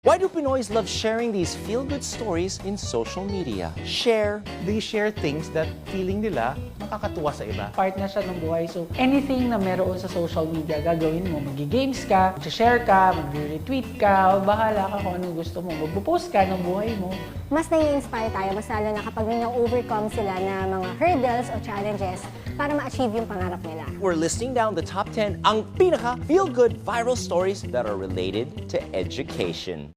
Why do Pinoys love sharing these feel-good stories in social media? Share. They share things that feeling nila makakatuwa sa iba. Part na siya ng buhay. So, anything na meron sa social media, gagawin mo. Mag-games ka, mag-share ka, mag-retweet ka, o bahala ka kung anong gusto mo. Mag-post ka ng buhay mo. Mas nai-inspire tayo, mas lalo na kapag may na-overcome sila na mga hurdles o challenges para ma-achieve yung pangarap nila. We're listing down the top 10 ang pinaka feel-good viral stories that are related to education.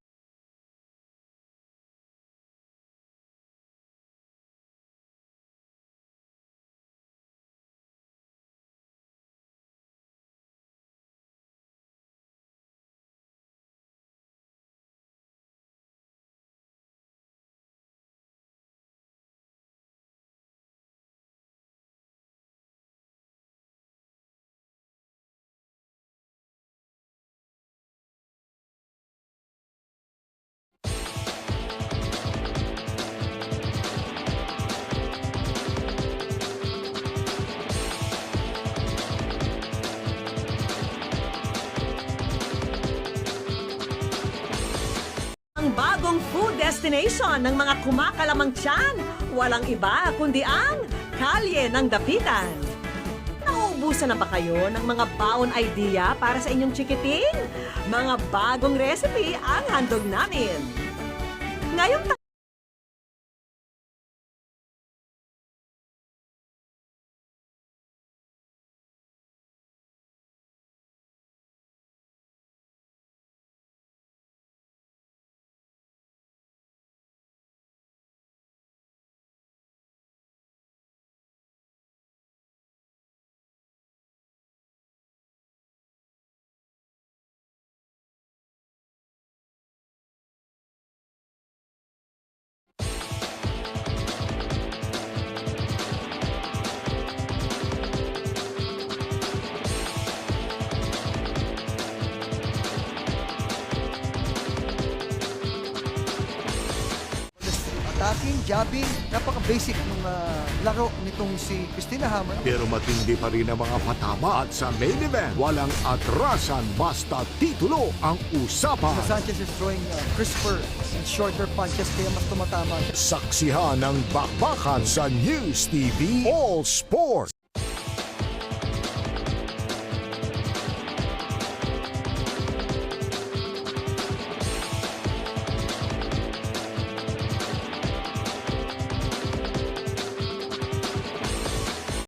Ang bagong food destination ng mga kumakalamang tiyan, walang iba kundi ang Kalye ng Dapitan. Nauubusan na ba kayo ng mga baon idea para sa inyong chikiting? Mga bagong recipe ang handog namin. Ngayong Attacking, jabbing, napaka-basic ng laro nitong si Christina Hammer. Pero matindi pa rin ang mga patama at sa main event, walang atrasan basta titulo ang usapan. Sanchez is throwing crisper and shorter punches kaya mas tumatama siya. Saksihan ng bakbakan sa News TV All Sports.